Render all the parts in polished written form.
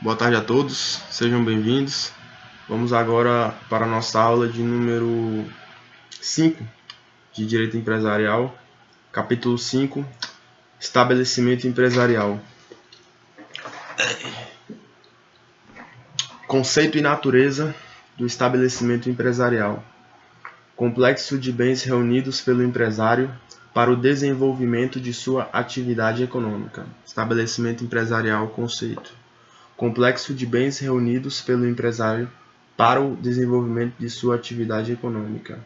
Boa tarde a todos, sejam bem-vindos. Vamos agora para a nossa aula de número 5 de Direito Empresarial, capítulo 5, Estabelecimento Empresarial. Conceito e natureza do estabelecimento empresarial. Complexo de bens reunidos pelo empresário para o desenvolvimento de sua atividade econômica. Estabelecimento empresarial, conceito. Complexo de bens reunidos pelo empresário para o desenvolvimento de sua atividade econômica.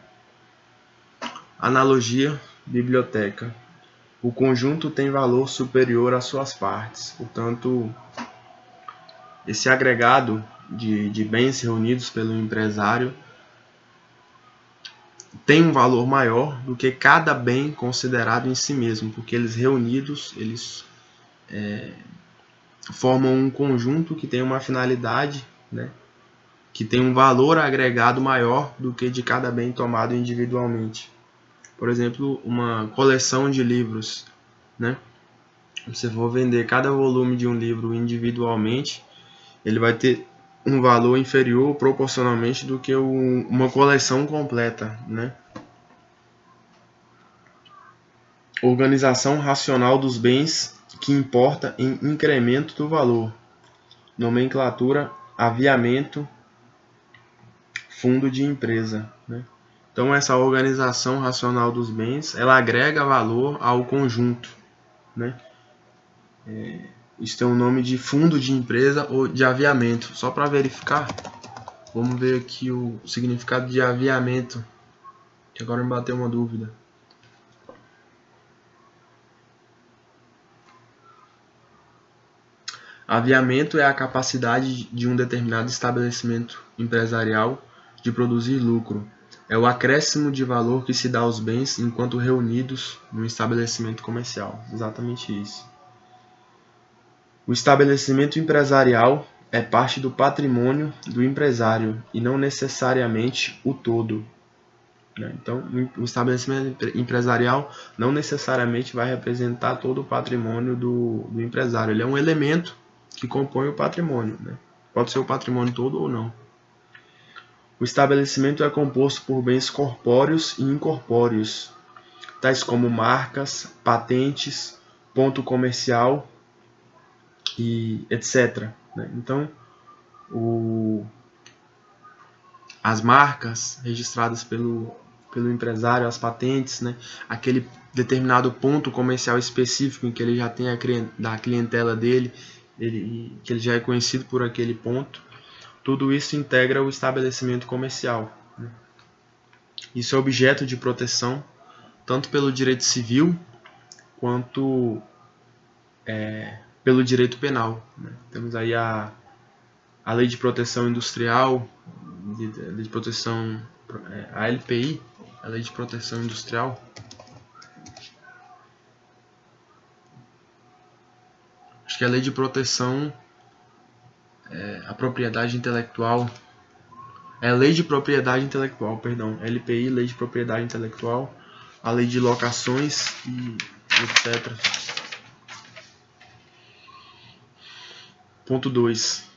Analogia, biblioteca. O conjunto tem valor superior às suas partes. Portanto, esse agregado de bens reunidos pelo empresário tem um valor maior do que cada bem considerado em si mesmo, porque eles reunidos, eles formam um conjunto que tem uma finalidade, né, que tem um valor agregado maior do que de cada bem tomado individualmente. Por exemplo, uma coleção de livros, né? Se você for vender cada volume de um livro individualmente, ele vai ter um valor inferior proporcionalmente do que uma coleção completa, né? Organização racional dos bens que importa em incremento do valor. Nomenclatura, aviamento, fundo de empresa, né? Então, essa organização racional dos bens, ela agrega valor ao conjunto, né? Isso tem o nome de fundo de empresa ou de aviamento. Só para verificar, vamos ver aqui o significado de aviamento, que agora me bateu uma dúvida. Aviamento é a capacidade de um determinado estabelecimento empresarial de produzir lucro. É o acréscimo de valor que se dá aos bens enquanto reunidos no estabelecimento comercial. Exatamente isso. O estabelecimento empresarial é parte do patrimônio do empresário e não necessariamente o todo. Então, o estabelecimento empresarial não necessariamente vai representar todo o patrimônio do empresário. Ele é um elemento que compõe o patrimônio, né? Pode ser o patrimônio todo ou não. O estabelecimento é composto por bens corpóreos e incorpóreos, tais como marcas, patentes, ponto comercial e etc. Então, as marcas registradas pelo empresário, as patentes, né? Aquele determinado ponto comercial específico em que ele já tem a clientela dele, que ele já é conhecido por aquele ponto, tudo isso integra o estabelecimento comercial, né? Isso é objeto de proteção tanto pelo direito civil quanto pelo direito penal, né? Temos aí a lei de proteção industrial, lei de proteção, a LPI, a lei de proteção industrial. Acho que a lei de proteção a propriedade intelectual, é a lei de propriedade intelectual, perdão, LPI, lei de propriedade intelectual, a lei de locações e etc. Ponto 2.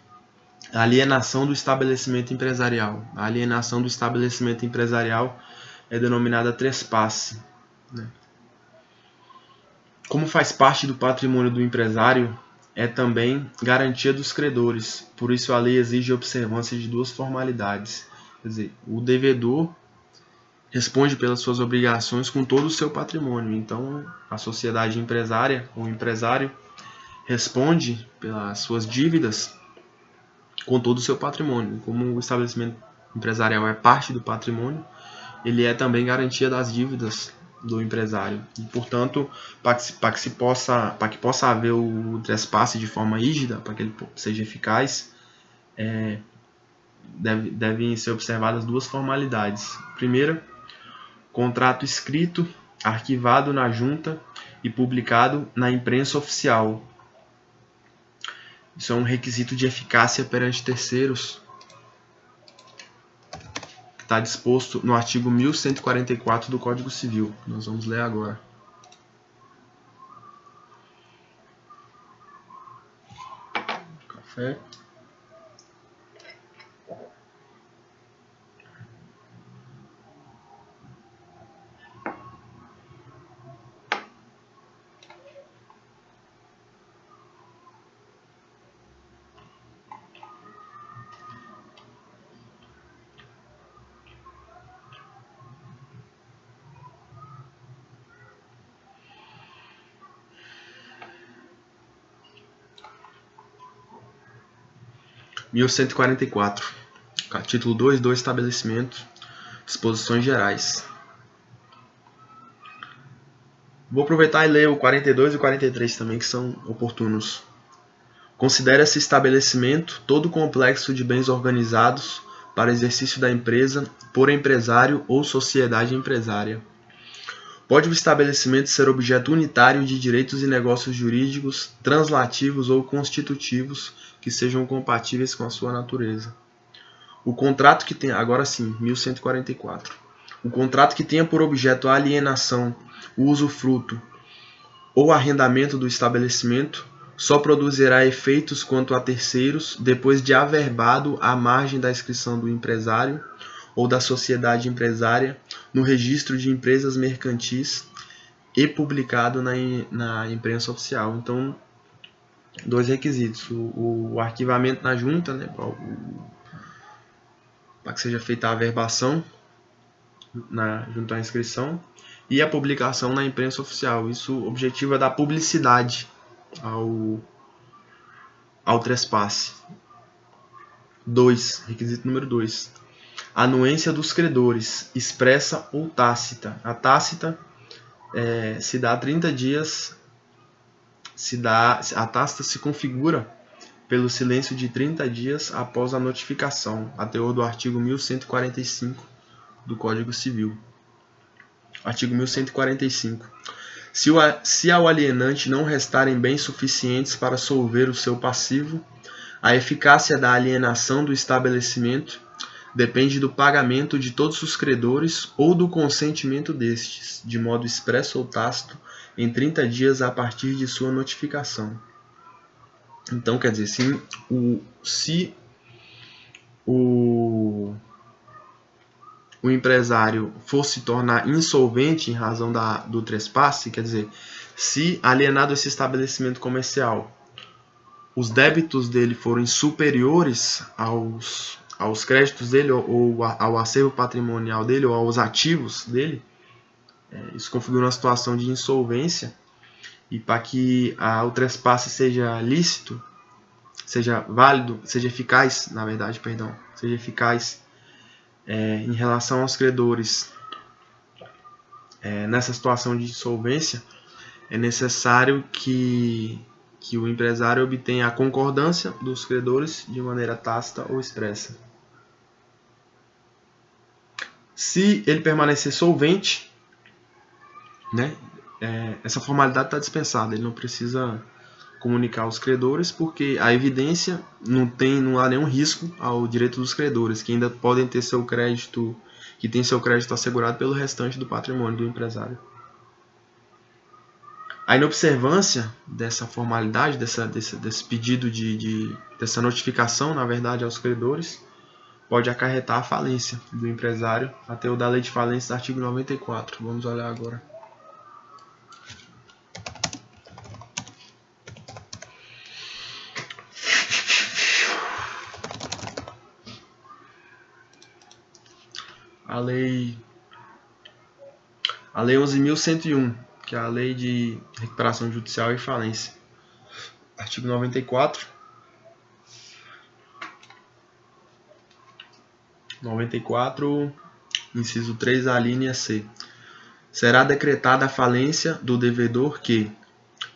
A alienação do estabelecimento empresarial. A alienação do estabelecimento empresarial é denominada trespasse, né? Como faz parte do patrimônio do empresário, é também garantia dos credores. Por isso, a lei exige a observância de duas formalidades. Quer dizer, o devedor responde pelas suas obrigações com todo o seu patrimônio. Então, a sociedade empresária, o empresário, responde pelas suas dívidas com todo o seu patrimônio. Como o estabelecimento empresarial é parte do patrimônio, ele é também garantia das dívidas do empresário. E, portanto, para que possa haver o trespasse de forma rígida, para que ele seja eficaz, devem ser observadas duas formalidades. Primeira, contrato escrito, arquivado na junta e publicado na imprensa oficial. Isso é um requisito de eficácia perante terceiros, que está disposto no artigo 1144 do Código Civil. Nós vamos ler agora. Café. 1144. Título 2 do estabelecimento. Disposições gerais. Vou aproveitar e ler o 42 e o 43 também, que são oportunos. Considera-se estabelecimento todo complexo de bens organizados para exercício da empresa por empresário ou sociedade empresária. Pode o estabelecimento ser objeto unitário de direitos e negócios jurídicos, translativos ou constitutivos que sejam compatíveis com a sua natureza. O contrato que tenha, agora sim, 1144. O contrato que tenha por objeto a alienação, o usufruto ou arrendamento do estabelecimento só produzirá efeitos quanto a terceiros depois de averbado à margem da inscrição do empresário ou da sociedade empresária no registro de empresas mercantis e publicado na imprensa oficial. Então, dois requisitos: o arquivamento na junta, né, para que seja feita a averbação junto à inscrição, e a publicação na imprensa oficial. Isso objetiva dar publicidade ao trespasse. 2. Requisito número 2. Anuência dos credores, expressa ou tácita. A tácita se dá 30 dias. A tácita se configura pelo silêncio de 30 dias após a notificação, a teor do artigo 1145 do Código Civil. Artigo 1145. Se ao alienante não restarem bens suficientes para solver o seu passivo, a eficácia da alienação do estabelecimento depende do pagamento de todos os credores ou do consentimento destes, de modo expresso ou tácito, em 30 dias a partir de sua notificação. Então, quer dizer, se o empresário for se tornar insolvente em razão do trespasse, quer dizer, se alienado esse estabelecimento comercial, os débitos dele forem superiores aos créditos dele ou ao acervo patrimonial dele ou aos ativos dele, isso configura uma situação de insolvência. E para que o trespasse seja lícito, seja válido, seja eficaz, seja eficaz em relação aos credores nessa situação de insolvência, é necessário que o empresário obtenha a concordância dos credores de maneira tácita ou expressa. Se ele permanecer solvente, né, essa formalidade está dispensada, ele não precisa comunicar aos credores, porque a evidência não há nenhum risco ao direito dos credores, que ainda podem ter seu crédito assegurado pelo restante do patrimônio do empresário. A inobservância dessa formalidade, desse pedido dessa notificação, na verdade, aos credores, pode acarretar a falência do empresário, até o da lei de falência do artigo 94. Vamos olhar agora. A lei 11.101, que é a lei de recuperação judicial e falência. Artigo 94. 94, inciso 3, a linha C. Será decretada a falência do devedor que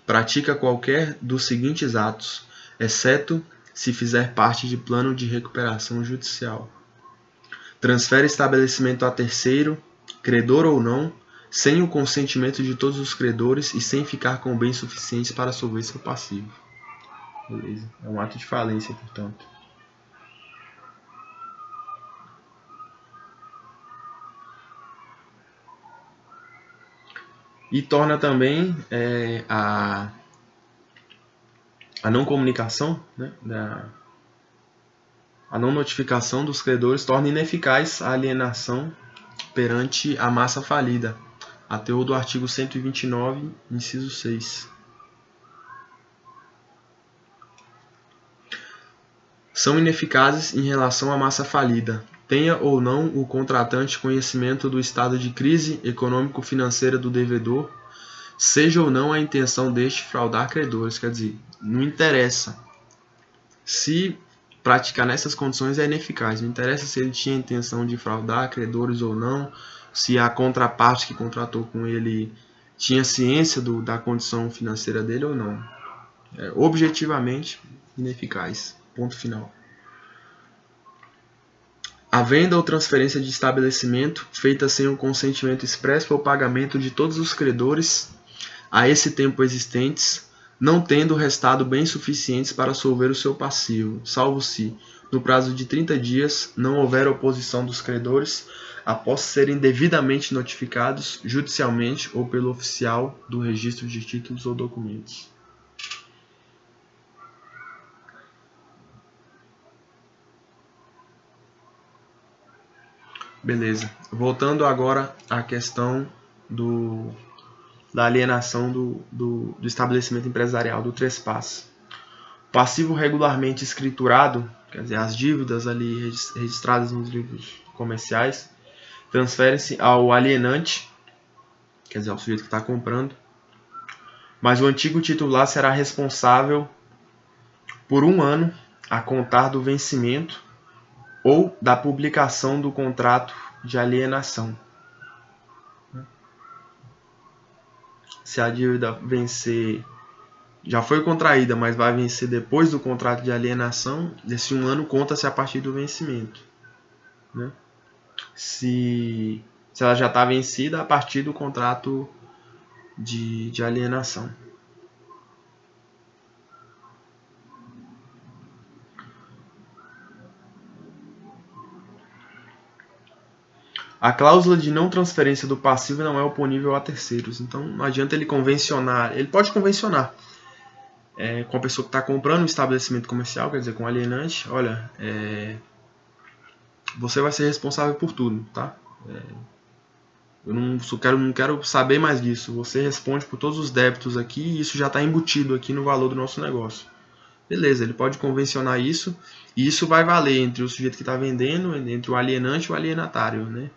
pratica qualquer dos seguintes atos, exceto se fizer parte de plano de recuperação judicial: transfere estabelecimento a terceiro, credor ou não, sem o consentimento de todos os credores e sem ficar com bens suficientes para solver seu passivo. Beleza. É um ato de falência, portanto. E torna também a não comunicação, né, a não notificação dos credores torna ineficaz a alienação perante a massa falida, a teor do artigo 129, inciso 6. São ineficazes em relação à massa falida, tenha ou não o contratante conhecimento do estado de crise econômico-financeira do devedor, seja ou não a intenção deste fraudar credores. Quer dizer, não interessa se praticar nessas condições é ineficaz. Não interessa se ele tinha intenção de fraudar credores ou não, se a contraparte que contratou com ele tinha ciência da condição financeira dele ou não. É objetivamente ineficaz. Ponto final. A venda ou transferência de estabelecimento feita sem o consentimento expresso ou pagamento de todos os credores a esse tempo existentes, não tendo restado bens suficientes para solver o seu passivo, salvo se, no prazo de 30 dias, não houver oposição dos credores, após serem devidamente notificados judicialmente ou pelo oficial do registro de títulos ou documentos. Beleza. Voltando agora à questão da alienação do estabelecimento empresarial, do trespasse. Passivo regularmente escriturado, quer dizer, as dívidas ali registradas nos livros comerciais, transferem-se ao alienante, quer dizer, ao sujeito que está comprando, mas o antigo titular será responsável por 1 ano a contar do vencimento ou da publicação do contrato de alienação. Se a dívida vencer, já foi contraída, mas vai vencer depois do contrato de alienação, esse 1 ano conta-se a partir do vencimento. Né? Se ela já está vencida, a partir do contrato de alienação. A cláusula de não transferência do passivo não é oponível a terceiros. Então não adianta ele convencionar. Ele pode convencionar com a pessoa que está comprando um estabelecimento comercial, quer dizer, com o alienante. Olha, você vai ser responsável por tudo, tá? Eu não quero saber mais disso. Você responde por todos os débitos aqui e isso já está embutido aqui no valor do nosso negócio. Beleza, ele pode convencionar isso e isso vai valer entre o sujeito que está vendendo, entre o alienante e o alienatário, né?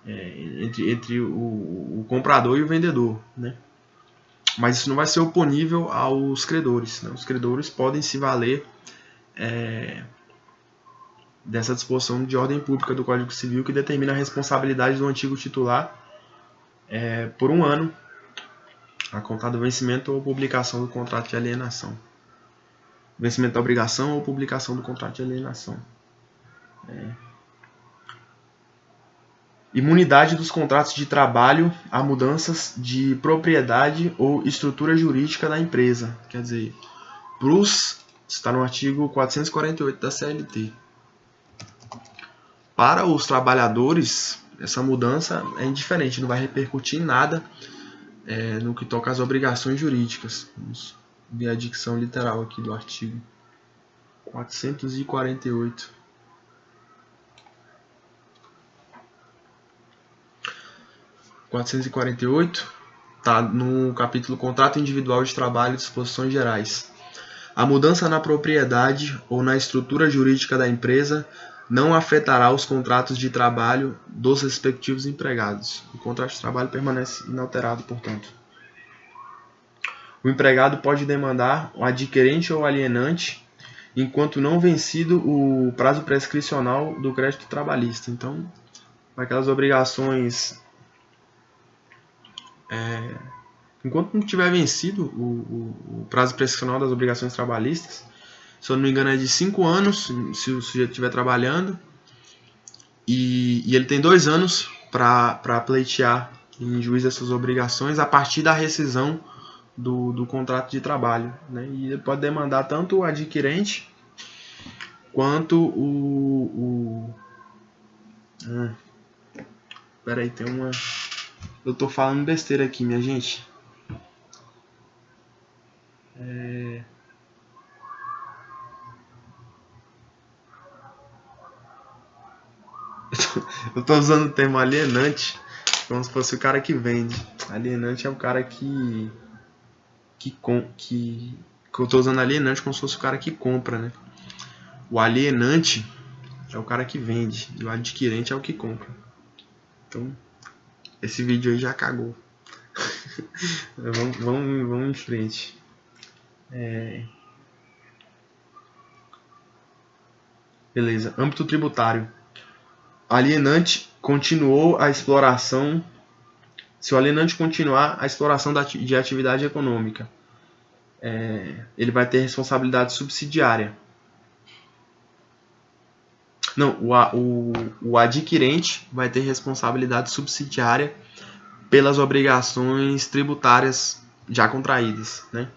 Entre o comprador e o vendedor, né? Mas isso não vai ser oponível aos credores, né? Os credores podem se valer dessa disposição de ordem pública do Código Civil que determina a responsabilidade do antigo titular por 1 ano a contar do vencimento ou publicação do contrato de alienação. Vencimento da obrigação ou publicação do contrato de alienação. Imunidade dos contratos de trabalho a mudanças de propriedade ou estrutura jurídica da empresa. Quer dizer, está no artigo 448 da CLT. Para os trabalhadores, essa mudança é indiferente, não vai repercutir em nada no que toca às obrigações jurídicas. Vamos ver a dicção literal aqui do artigo 448. 448 está no capítulo Contrato Individual de Trabalho e Disposições Gerais. A mudança na propriedade ou na estrutura jurídica da empresa não afetará os contratos de trabalho dos respectivos empregados. O contrato de trabalho permanece inalterado, portanto. O empregado pode demandar o adquirente ou alienante enquanto não vencido o prazo prescricional do crédito trabalhista. Então, aquelas obrigações... enquanto não tiver vencido o prazo prescricional das obrigações trabalhistas, se eu não me engano é de 5 anos, se o sujeito estiver trabalhando, e ele tem 2 anos para pleitear em juízo essas obrigações a partir da rescisão do contrato de trabalho. Né? E ele pode demandar tanto o adquirente quanto Peraí, tem uma... Eu tô falando besteira aqui, minha gente. Eu tô usando o termo alienante como se fosse o cara que vende. Alienante é o cara que eu tô usando alienante como se fosse o cara que compra, né? O alienante é o cara que vende e o adquirente é o que compra. Então, esse vídeo aí já cagou. Vamos em frente. Beleza. Âmbito tributário. Alienante continuou a exploração. Se o alienante continuar a exploração de atividade econômica, ele vai ter responsabilidade subsidiária. Não, o adquirente vai ter responsabilidade subsidiária pelas obrigações tributárias já contraídas, né?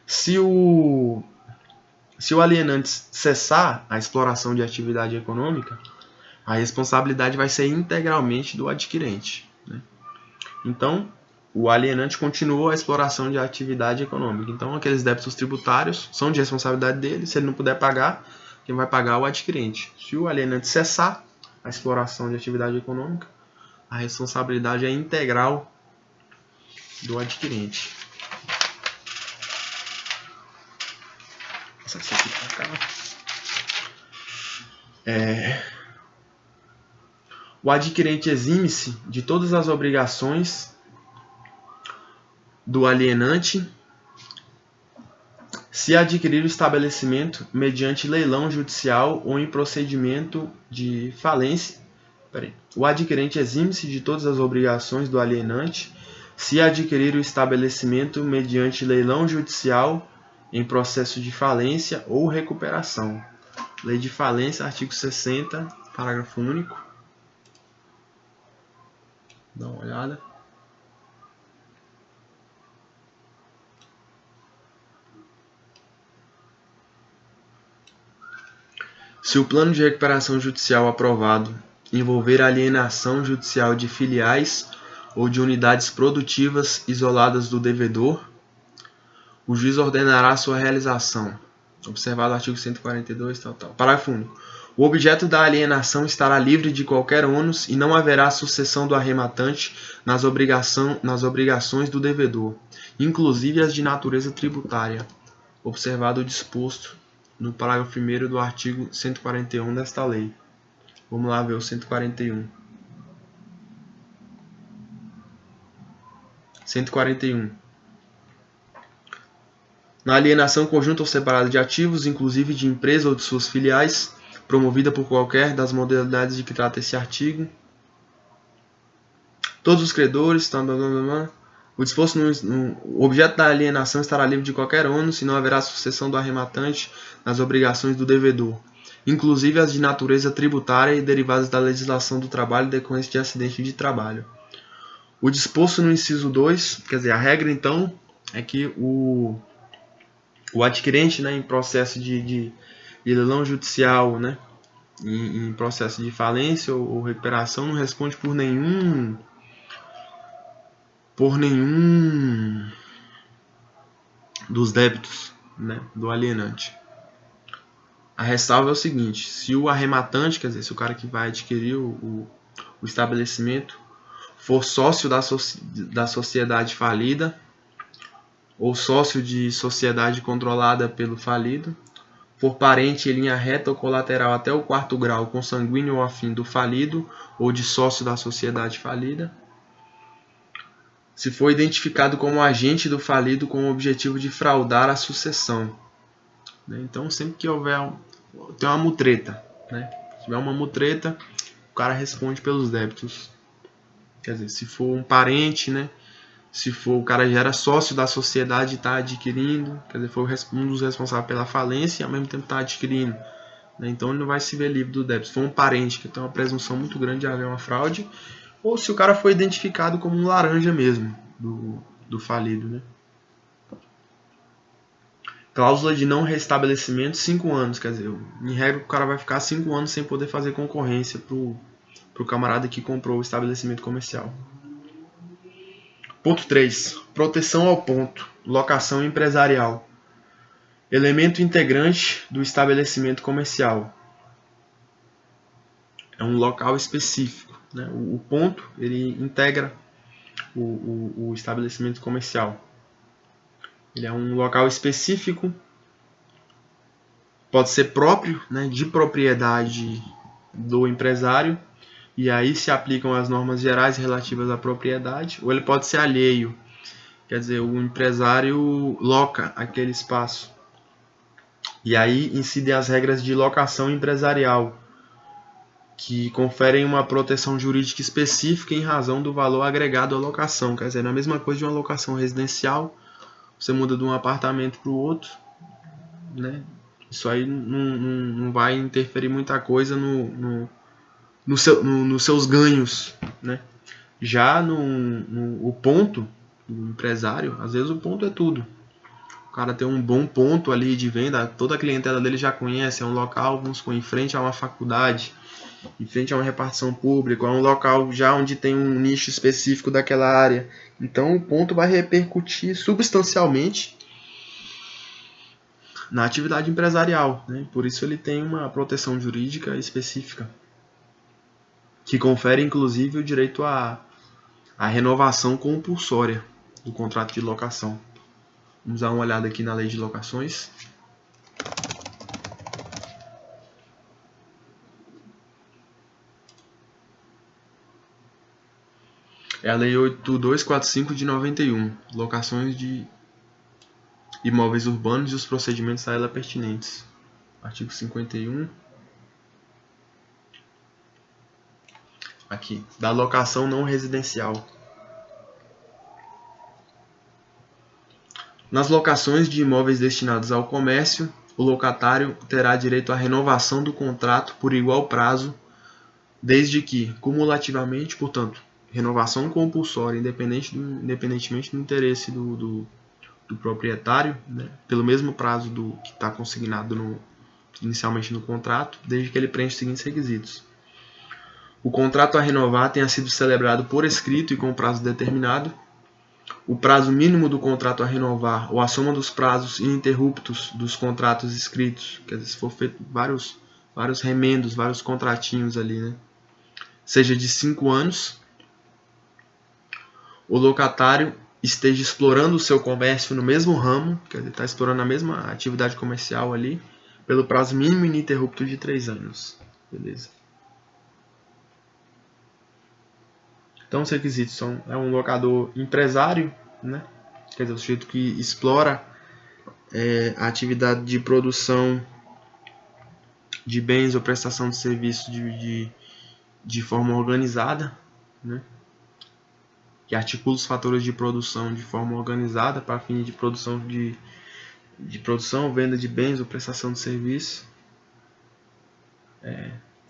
Se o alienante cessar a exploração de atividade econômica, a responsabilidade vai ser integralmente do adquirente, né? Então, o alienante continuou a exploração de atividade econômica. Então, aqueles débitos tributários são de responsabilidade dele. Se ele não puder pagar, quem vai pagar é o adquirente. Se o alienante cessar a exploração de atividade econômica, a responsabilidade é integral do adquirente. Essa aqui pra cá. O adquirente exime-se de todas as obrigações do alienante se adquirir o estabelecimento mediante leilão judicial ou em procedimento de falência. O adquirente exime-se de todas as obrigações do alienante se adquirir o estabelecimento mediante leilão judicial em processo de falência ou recuperação. Lei de falência, artigo 60, parágrafo único. Dá uma olhada. Se o plano de recuperação judicial aprovado envolver alienação judicial de filiais ou de unidades produtivas isoladas do devedor, o juiz ordenará sua realização. Observado o artigo 142, Parágrafo único. O objeto da alienação estará livre de qualquer ônus e não haverá sucessão do arrematante nas obrigações do devedor, inclusive as de natureza tributária, observado o disposto no parágrafo 1º do artigo 141 desta lei. Vamos lá ver o 141. 141. Na alienação conjunta ou separada de ativos, inclusive de empresa ou de suas filiais, promovida por qualquer das modalidades de que trata esse artigo, todos os credores, o disposto o objeto da alienação estará livre de qualquer ônus e não haverá sucessão do arrematante nas obrigações do devedor, inclusive as de natureza tributária e derivadas da legislação do trabalho decorrentes de acidente de trabalho. O disposto no inciso 2, quer dizer, a regra então é que o adquirente, né, em processo de leilão judicial, né, em processo de falência ou recuperação, não responde por nenhum dos débitos, né, do alienante. A ressalva é o seguinte: se o arrematante, quer dizer, se o cara que vai adquirir o estabelecimento for sócio da sociedade falida ou sócio de sociedade controlada pelo falido, for parente em linha reta ou colateral até o 4º grau, consanguíneo ou afim do falido ou de sócio da sociedade falida, se for identificado como agente do falido com o objetivo de fraudar a sucessão. Então, sempre que tem uma mutreta, né? Se tiver uma mutreta, o cara responde pelos débitos. Quer dizer, se for um parente, né? Se for o cara já era sócio da sociedade e está adquirindo, quer dizer, foi um dos responsáveis pela falência e ao mesmo tempo está adquirindo, né? Então ele não vai se ver livre do débito. Se for um parente que tem uma presunção muito grande de haver uma fraude, ou se o cara foi identificado como um laranja mesmo do falido, né? Cláusula de não restabelecimento, 5 anos. Quer dizer, em regra o cara vai ficar 5 anos sem poder fazer concorrência pro camarada que comprou o estabelecimento comercial. Ponto 3. Proteção ao ponto. Locação empresarial. Elemento integrante do estabelecimento comercial. É um local específico, né? O ponto, ele integra o estabelecimento comercial. Ele é um local específico, pode ser próprio, né, de propriedade do empresário, e aí se aplicam as normas gerais relativas à propriedade, ou ele pode ser alheio, quer dizer, o empresário loca aquele espaço E aí incidem as regras de locação empresarial, que conferem uma proteção jurídica específica em razão do valor agregado à locação. Quer dizer, é a mesma coisa de uma locação residencial, você muda de um apartamento para o outro, né? Isso aí não vai interferir muita coisa nos seus ganhos, né? Já o ponto do empresário, às vezes o ponto é tudo. O cara tem um bom ponto ali de venda, toda a clientela dele já conhece, é um local, vamos supor, em frente a uma faculdade, em frente a uma repartição pública, é um local já onde tem um nicho específico daquela área. Então o ponto vai repercutir substancialmente na atividade empresarial, né? Por isso ele tem uma proteção jurídica específica, que confere inclusive o direito à renovação compulsória do contrato de locação. Vamos dar uma olhada aqui na lei de locações. É a lei 8245 de 91, locações de imóveis urbanos e os procedimentos a ela pertinentes. Artigo 51. Aqui, da locação não residencial. Nas locações de imóveis destinados ao comércio, o locatário terá direito à renovação do contrato por igual prazo, desde que, cumulativamente, portanto, renovação compulsória, independentemente do interesse do proprietário, né, pelo mesmo prazo do que está consignado inicialmente no contrato, desde que ele preencha os seguintes requisitos. O contrato a renovar tenha sido celebrado por escrito e com prazo determinado. O prazo mínimo do contrato a renovar ou a soma dos prazos ininterruptos dos contratos escritos, quer dizer, se for feito vários remendos, vários contratinhos ali, né, seja de 5 anos. O locatário esteja explorando o seu comércio no mesmo ramo, quer dizer, está explorando a mesma atividade comercial ali, pelo prazo mínimo ininterrupto de 3 anos. Beleza. Então, os requisitos é um locador empresário, né? Quer dizer, o sujeito que explora a atividade de produção de bens ou prestação de serviços de forma organizada, né? Que articula os fatores de produção de forma organizada para fins de produção venda de bens ou prestação de serviços.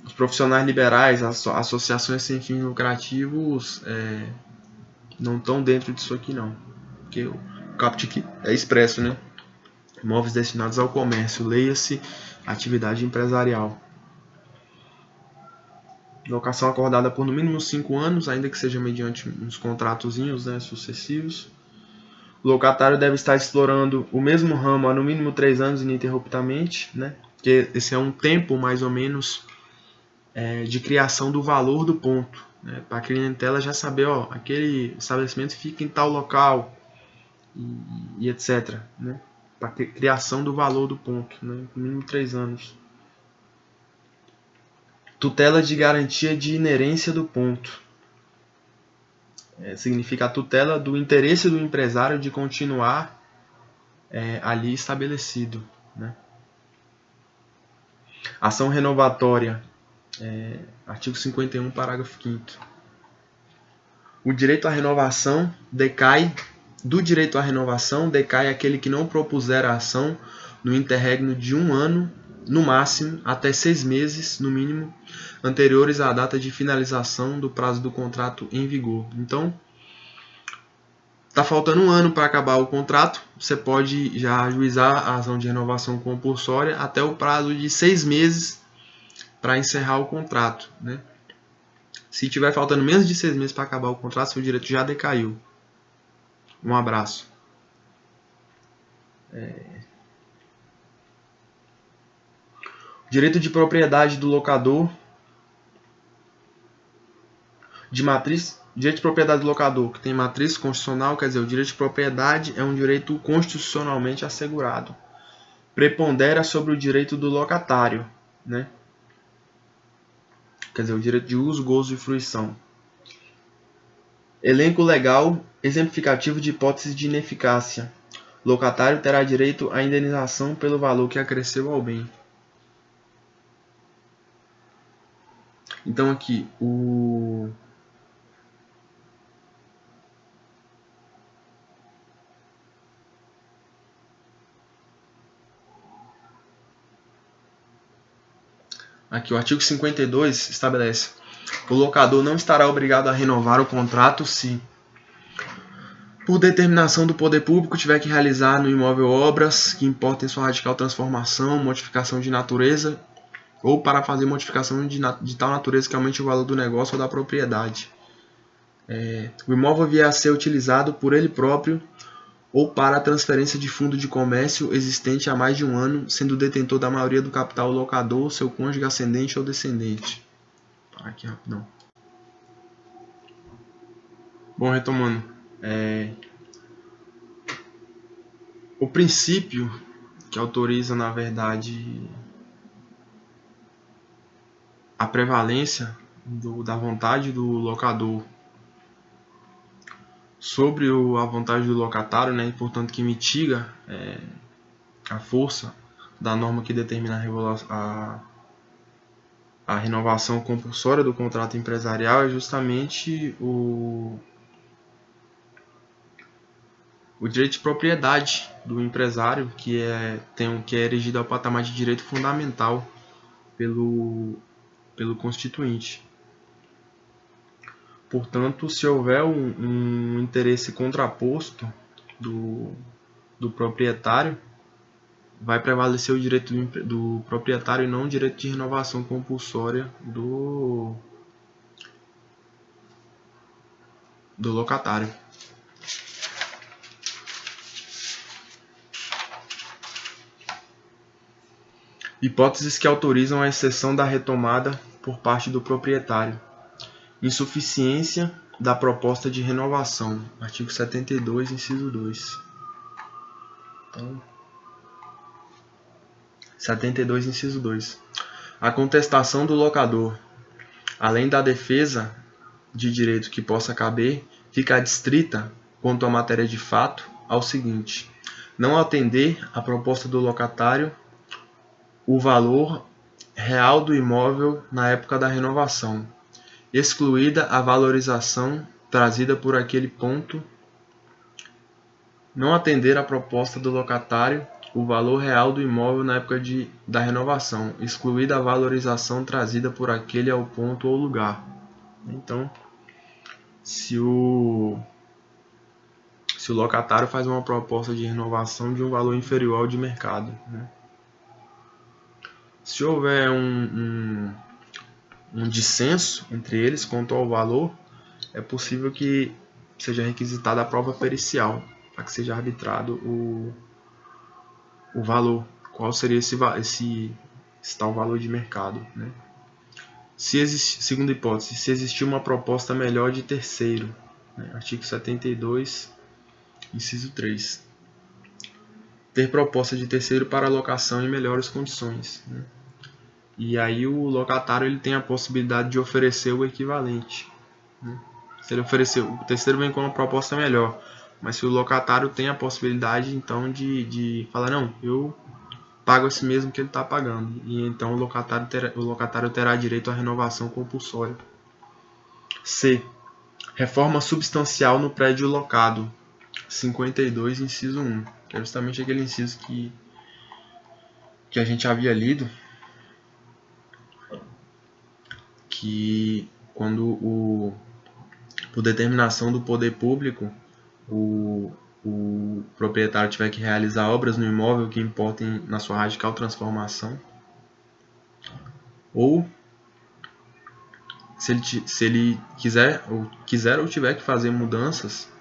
Os profissionais liberais, as associações sem fins lucrativos não estão dentro disso aqui não, porque o caput aqui é expresso, né? Imóveis destinados ao comércio, leia-se atividade empresarial. Locação acordada por no mínimo 5 anos, ainda que seja mediante uns contratozinhos, né, sucessivos. O locatário deve estar explorando o mesmo ramo há no mínimo 3 anos ininterruptamente, né? Porque esse é um tempo mais ou menos de criação do valor do ponto, né? Para a clientela já saber, ó, aquele estabelecimento fica em tal local e etc, né? Para a criação do valor do ponto, né? No mínimo 3 anos. Tutela de garantia de inerência do ponto. Significa a tutela do interesse do empresário de continuar ali estabelecido, né? Ação renovatória. Artigo 51, parágrafo 5º. O direito à renovação decai. Do direito à renovação decai aquele que não propuser a ação no interregno de 1 ano, no máximo, até 6 meses, no mínimo, anteriores à data de finalização do prazo do contrato em vigor. Então, está faltando 1 ano para acabar o contrato, você pode já ajuizar a ação de renovação compulsória até o prazo de 6 meses para encerrar o contrato, né? Se tiver faltando menos de 6 meses para acabar o contrato, seu direito já decaiu. Um abraço. Direito de propriedade do locador. Direito de propriedade do locador, que tem matriz constitucional, quer dizer, o direito de propriedade é um direito constitucionalmente assegurado. Prepondera sobre o direito do locatário, né? Quer dizer, o direito de uso, gozo e fruição. Elenco legal exemplificativo de hipótese de ineficácia. locatário terá direito à indenização pelo valor que acresceu ao bem. Então aqui, o artigo 52 estabelece: o locador não estará obrigado a renovar o contrato se, por determinação do poder público, tiver que realizar no imóvel obras que importem sua radical transformação, modificação de natureza ou para fazer modificação de tal natureza que aumente o valor do negócio ou da propriedade. O imóvel vier a ser utilizado por ele próprio ou para a transferência de fundo de comércio existente há mais de um ano, sendo detentor da maioria do capital o locador, seu cônjuge ascendente ou descendente. Aqui rapidão. Bom, retomando. O princípio que autoriza, na verdade, a prevalência da vontade do locador sobre a vontade do locatário, né, e portanto que mitiga a força da norma que determina a renovação compulsória do contrato empresarial, é justamente o direito de propriedade do empresário, que é erigido ao patamar de direito fundamental pelo Constituinte. Portanto, se houver um interesse contraposto do proprietário, vai prevalecer o direito do proprietário e não o direito de renovação compulsória do locatário. Hipóteses que autorizam a exceção da retomada por parte do proprietário. Insuficiência da proposta de renovação. Artigo 72, inciso 2. Então, 72, inciso 2. A contestação do locador, além da defesa de direito que possa caber, fica adstrita, quanto à matéria de fato, ao seguinte: não atender à proposta do locatário o valor real do imóvel na época da renovação, excluída a valorização trazida por aquele ponto, não atender à proposta do locatário o valor real do imóvel na época da renovação, excluída a valorização trazida por aquele ao ponto ou lugar. Então, se o locatário faz uma proposta de renovação de um valor inferior ao de mercado, né? Se houver um dissenso entre eles quanto ao valor, é possível que seja requisitada a prova pericial para que seja arbitrado o valor. Qual seria esse tal valor de mercado, né? Segunda hipótese, se existir uma proposta melhor de terceiro, né? Artigo 72, inciso 3. Ter proposta de terceiro para alocação em melhores condições, né? E aí o locatário ele tem a possibilidade de oferecer o equivalente, né? Se ele oferecer, o terceiro vem com uma proposta melhor, mas se o locatário tem a possibilidade então de falar, não, eu pago esse mesmo que ele está pagando, e então o locatário terá direito à renovação compulsória. C. Reforma substancial no prédio locado. 52, inciso 1. Que é justamente aquele inciso que a gente havia lido, que quando por determinação do poder público, o proprietário tiver que realizar obras no imóvel que importem na sua radical transformação, ou se ele quiser ou tiver que fazer mudanças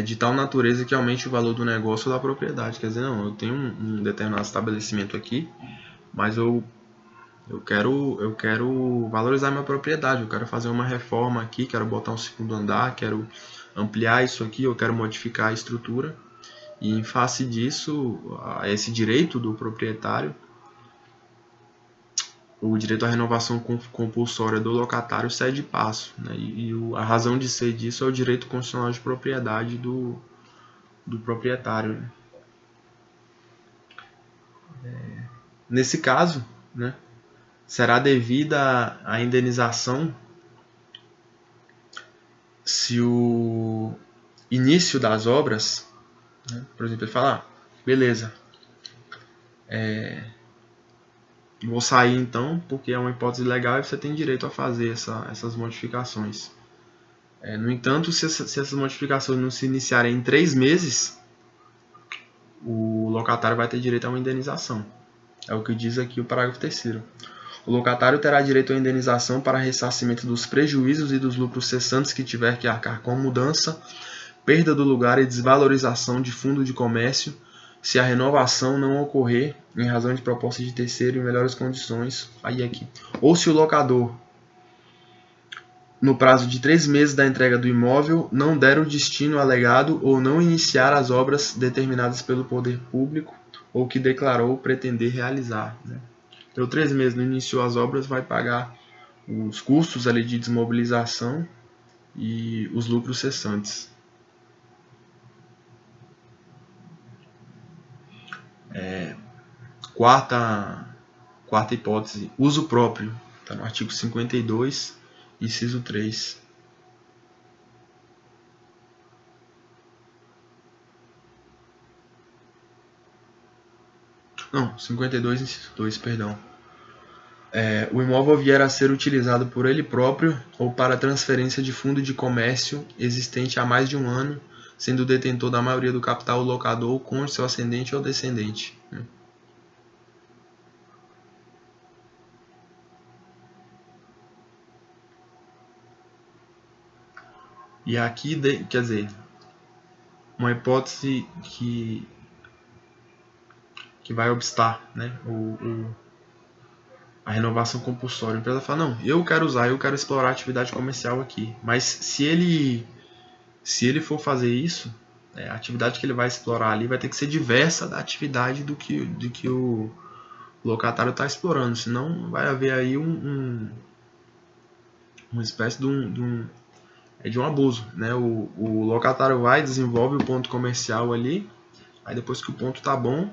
de tal natureza que aumente o valor do negócio ou da propriedade. Quer dizer, não, eu tenho um determinado estabelecimento aqui, mas eu quero valorizar minha propriedade, eu quero fazer uma reforma aqui, quero botar um segundo andar, quero ampliar isso aqui, eu quero modificar a estrutura. E em face disso, a esse direito do proprietário, o direito à renovação compulsória do locatário cede passo, né? E a razão de ser disso é o direito constitucional de propriedade do proprietário, né? Nesse caso, né, será devida a indenização se o início das obras, né, por exemplo, ele fala, beleza, vou sair então, porque é uma hipótese legal e você tem direito a fazer essas modificações. No entanto, se essas modificações não se iniciarem em 3 meses, o locatário vai ter direito a uma indenização. É o que diz aqui o parágrafo 3º. O locatário terá direito à indenização para ressarcimento dos prejuízos e dos lucros cessantes que tiver que arcar com mudança, perda do lugar e desvalorização de fundo de comércio, se a renovação não ocorrer em razão de proposta de terceiro em melhores condições, ou se o locador, no prazo de 3 meses da entrega do imóvel, não der o destino alegado ou não iniciar as obras determinadas pelo poder público ou que declarou pretender realizar. Então, 3 meses não iniciou as obras, vai pagar os custos ali de desmobilização e os lucros cessantes. Quarta hipótese, uso próprio. Está no artigo 52, inciso 3. Não, 52, inciso 2, perdão. O imóvel vier a ser utilizado por ele próprio ou para transferência de fundo de comércio existente há mais de um ano, sendo o detentor da maioria do capital o locador, o cônjuge, seu ascendente ou descendente. E aqui, quer dizer, uma hipótese que vai obstar, né, a renovação compulsória. A empresa fala, não, eu quero explorar a atividade comercial aqui. Mas se ele for fazer isso, a atividade que ele vai explorar ali vai ter que ser diversa da atividade do que o locatário está explorando. Senão vai haver aí uma espécie de um abuso. Né? O locatário vai, desenvolve o ponto comercial ali, aí depois que o ponto está bom,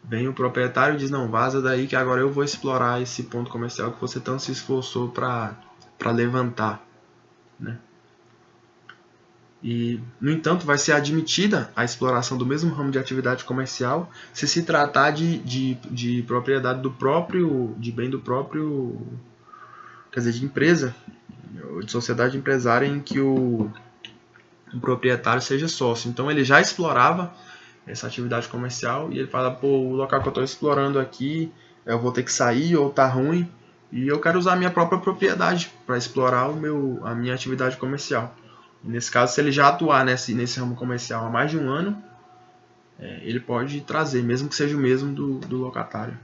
vem o proprietário e diz, não, vaza daí que agora eu vou explorar esse ponto comercial que você tanto se esforçou para levantar. Né? E, no entanto, vai ser admitida a exploração do mesmo ramo de atividade comercial se tratar de propriedade do próprio, de bem do próprio, quer dizer, de empresa, de sociedade empresária em que o proprietário seja sócio. Então ele já explorava essa atividade comercial e ele fala, pô, o local que eu estou explorando aqui, eu vou ter que sair ou tá ruim e eu quero usar a minha própria propriedade para explorar a minha atividade comercial. E nesse caso, se ele já atuar nesse ramo comercial há mais de um ano, ele pode trazer, mesmo que seja o mesmo do locatário.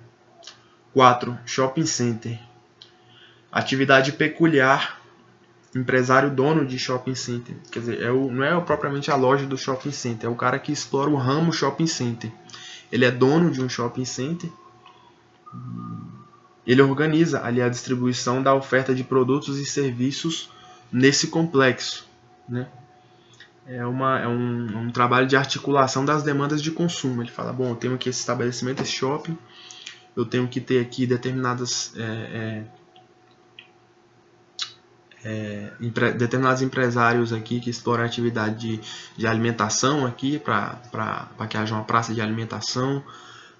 4. Shopping center. Atividade peculiar, empresário dono de shopping center. Quer dizer, não é propriamente a loja do shopping center, é o cara que explora o ramo shopping center. Ele é dono de um shopping center, ele organiza ali a distribuição da oferta de produtos e serviços nesse complexo. Né? É um trabalho de articulação das demandas de consumo. Ele fala, bom, eu tenho aqui esse estabelecimento, esse shopping, eu tenho que ter aqui determinados empresários aqui que exploram a atividade de alimentação aqui para que haja uma praça de alimentação.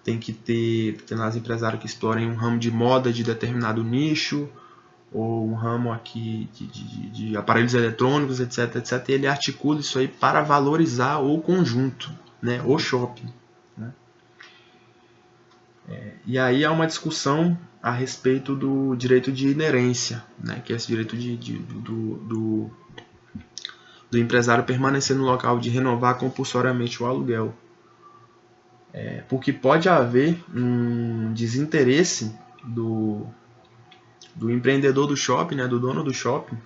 Tem que ter determinados empresários que explorem um ramo de moda de determinado nicho, ou um ramo aqui de aparelhos eletrônicos, etc, etc. E ele articula isso aí para valorizar o conjunto, né, o shopping. Né? E aí há uma discussão a respeito do direito de inerência, né, que é esse direito do empresário permanecer no local, de renovar compulsoriamente o aluguel. Porque pode haver um desinteresse do empreendedor do shopping, né, do dono do shopping,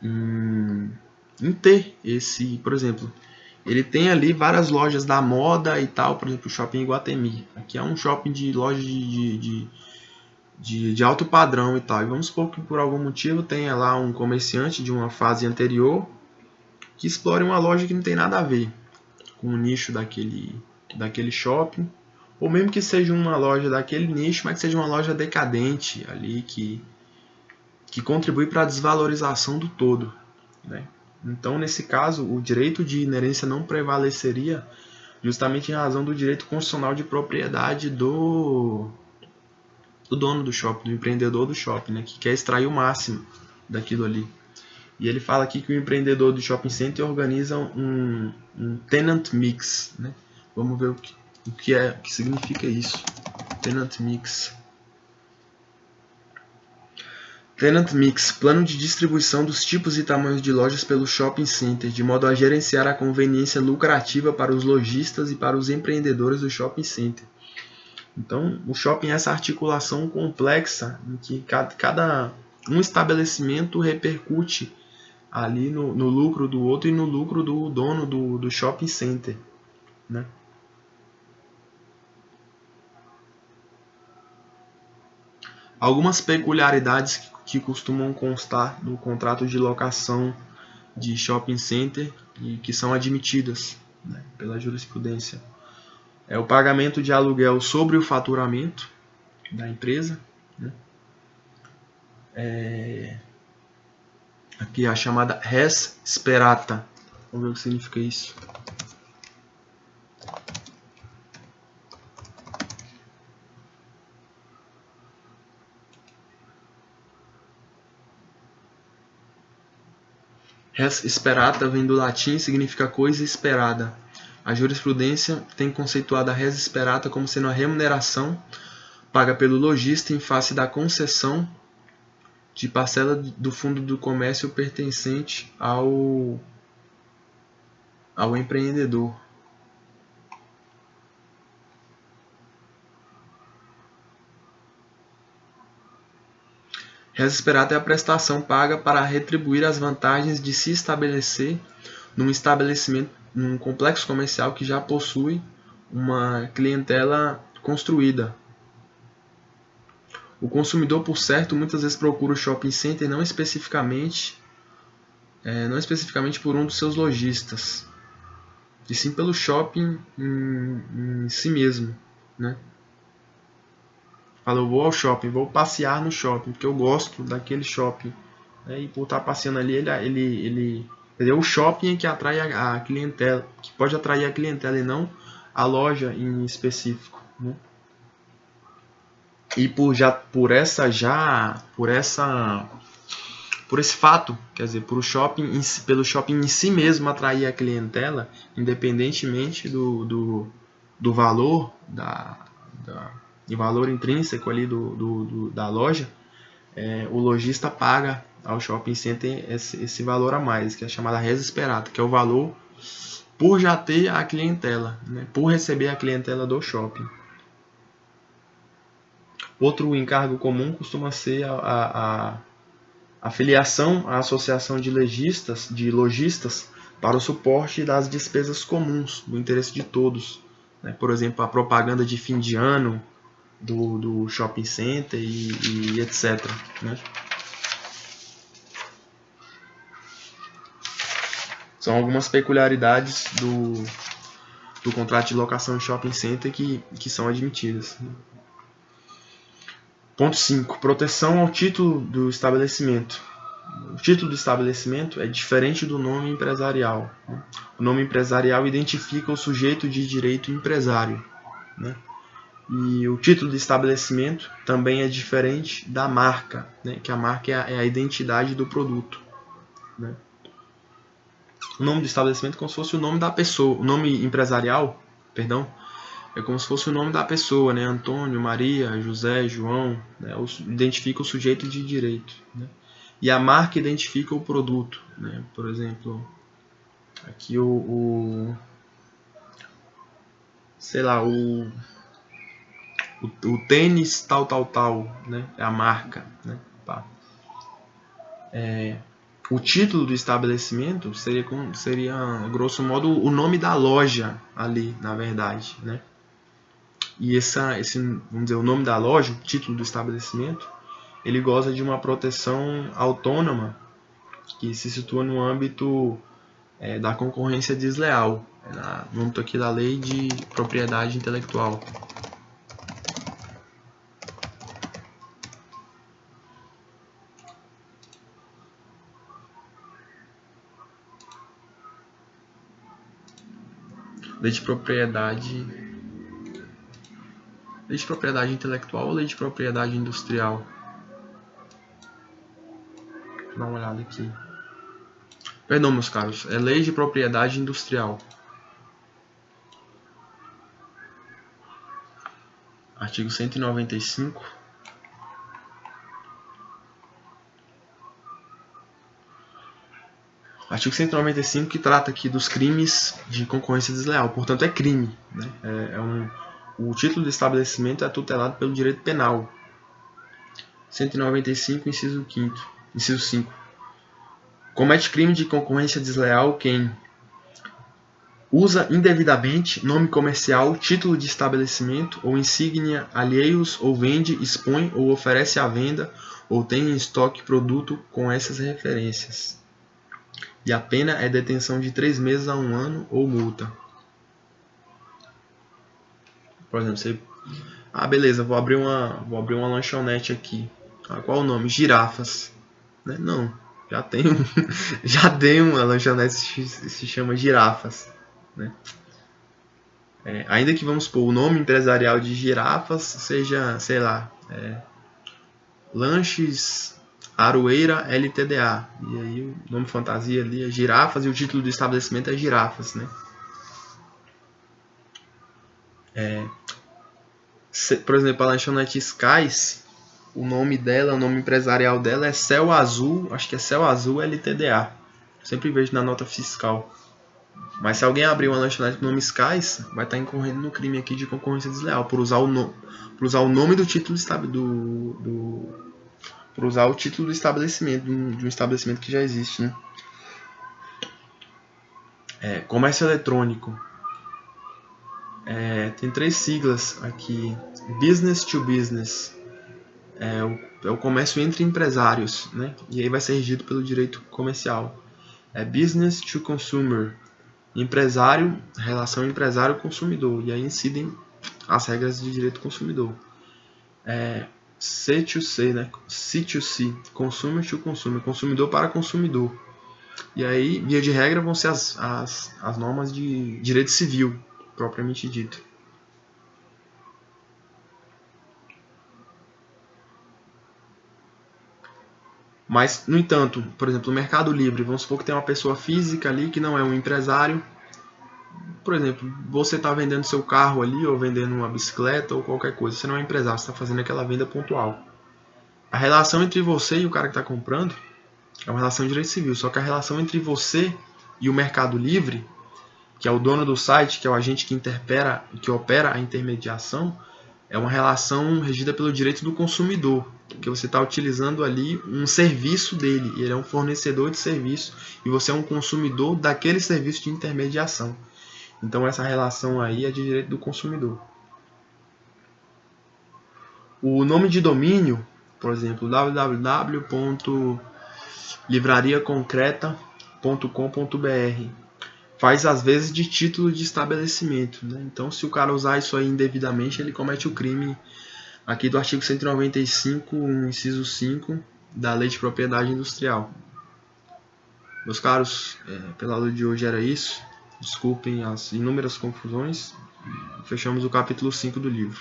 em ter esse, por exemplo, ele tem ali várias lojas da moda e tal, por exemplo, o shopping Iguatemi. Aqui é um shopping de loja de alto padrão e tal. E vamos supor que por algum motivo tenha lá um comerciante de uma fase anterior que explore uma loja que não tem nada a ver com o nicho daquele shopping, ou mesmo que seja uma loja daquele nicho, mas que seja uma loja decadente ali, que contribui para a desvalorização do todo, né? Então, nesse caso, o direito de inerência não prevaleceria justamente em razão do direito constitucional de propriedade do dono do shopping, do empreendedor do shopping, né, que quer extrair o máximo daquilo ali. E ele fala aqui que o empreendedor do shopping center organiza um tenant mix, né? Vamos ver o que significa isso. Tenant mix. Tenant Mix, plano de distribuição dos tipos e tamanhos de lojas pelo shopping center, de modo a gerenciar a conveniência lucrativa para os lojistas e para os empreendedores do shopping center. Então, o shopping é essa articulação complexa em que cada um estabelecimento repercute ali no lucro do outro e no lucro do dono do shopping center, né? Algumas peculiaridades que costumam constar do contrato de locação de shopping center e que são admitidas, né, pela jurisprudência. É o pagamento de aluguel sobre o faturamento da empresa, né? Aqui a chamada res sperata. Vamos ver o que significa isso. Res sperata vem do latim e significa coisa esperada. A jurisprudência tem conceituado a res sperata como sendo a remuneração paga pelo lojista em face da concessão de parcela do fundo do comércio pertencente ao empreendedor. Res sperata é a prestação paga para retribuir as vantagens de se estabelecer num estabelecimento, num complexo comercial que já possui uma clientela construída. O consumidor, por certo, muitas vezes procura o shopping center não especificamente por um dos seus lojistas, e sim pelo shopping em si mesmo, né? Fala, eu vou ao shopping, vou passear no shopping, porque eu gosto daquele shopping, né? E por estar passeando ali, é o shopping que atrai a clientela, que pode atrair a clientela e não a loja em específico, né? E por esse fato, quer dizer, pelo shopping em si mesmo atrair a clientela, independentemente do valor do valor intrínseco ali da loja, o lojista paga ao shopping center esse valor a mais, que é chamada res sperata, que é o valor por já ter a clientela, né, por receber a clientela do shopping. Outro encargo comum costuma ser a filiação à associação de lojistas para o suporte das despesas comuns, do interesse de todos, né? Por exemplo, a propaganda de fim de ano do shopping center e etc, né? São algumas peculiaridades do contrato de locação de shopping center que são admitidas. Ponto 5. Proteção ao título do estabelecimento. O título do estabelecimento é diferente do nome empresarial, né? O nome empresarial identifica o sujeito de direito empresário, né? E o título de estabelecimento também é diferente da marca, né? Que a marca é a identidade do produto, né? O nome do estabelecimento é como se fosse o nome da pessoa. O nome empresarial, perdão, é como se fosse o nome da pessoa, né? Antônio, Maria, José, João, né? Identifica o sujeito de direito, né? E a marca identifica o produto, né? Por exemplo, aqui sei lá, o tênis tal, né? É a marca, né? Tá. O título do estabelecimento seria, grosso modo, o nome da loja ali, na verdade, né? E vamos dizer, o nome da loja, o título do estabelecimento, ele goza de uma proteção autônoma que se situa no âmbito da concorrência desleal, no âmbito aqui da lei de propriedade intelectual. Lei de propriedade intelectual ou lei de propriedade industrial? Vou dar uma olhada aqui. Perdão, meus caros, é lei de propriedade industrial. Artigo 195. Artigo 195 que trata aqui dos crimes de concorrência desleal. Portanto, é crime, né? O título de estabelecimento é tutelado pelo direito penal. 195, inciso 5. Comete crime de concorrência desleal quem usa indevidamente nome comercial, título de estabelecimento ou insígnia alheios ou vende, expõe ou oferece à venda ou tem em estoque produto com essas referências. E a pena é detenção de 3 meses a 1 ano ou multa. Por exemplo, você... beleza, vou abrir uma lanchonete aqui. Qual o nome? Girafas. Né? Não, já tem uma lanchonete que se chama Girafas. Né? Ainda que, vamos supor, o nome empresarial de Girafas seja, sei lá, Lanches Aroeira LTDA. E aí o nome fantasia ali é Girafas e o título do estabelecimento é Girafas, né? Por exemplo, a lanchonete Skies, o nome dela, o nome empresarial dela é Céu Azul, acho que é Céu Azul LTDA. Sempre vejo na nota fiscal. Mas se alguém abrir uma lanchonete com o nome Skies, vai estar incorrendo no crime aqui de concorrência desleal, por usar o nome do título por usar o título do estabelecimento, de um estabelecimento que já existe, né? Comércio eletrônico. Tem 3 siglas aqui. Business to business. É o comércio entre empresários, né? E aí vai ser regido pelo direito comercial. Business to consumer. Empresário, relação empresário-consumidor. E aí incidem as regras de direito consumidor. C2C, né? C2C, consumer to consumer, consumidor para consumidor. E aí, via de regra, vão ser as normas de direito civil, propriamente dito. Mas, no entanto, por exemplo, no Mercado Livre, vamos supor que tem uma pessoa física ali que não é um empresário. Por exemplo, você está vendendo seu carro ali, ou vendendo uma bicicleta, ou qualquer coisa. Você não é um empresário, você está fazendo aquela venda pontual. A relação entre você e o cara que está comprando é uma relação de direito civil, só que a relação entre você e o Mercado Livre, que é o dono do site, que é o agente que opera a intermediação, é uma relação regida pelo direito do consumidor, porque você está utilizando ali um serviço dele, ele é um fornecedor de serviço e você é um consumidor daquele serviço de intermediação. Então essa relação aí é de direito do consumidor. O nome de domínio, por exemplo, www.livrariaconcreta.com.br, faz às vezes de título de estabelecimento, né? Então, se o cara usar isso aí indevidamente, ele comete o crime aqui do artigo 195, inciso 5 da Lei de Propriedade Industrial. Meus caros, pela aula de hoje era isso. Desculpem as inúmeras confusões. Fechamos o capítulo 5 do livro.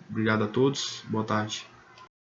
Obrigado a todos. Boa tarde.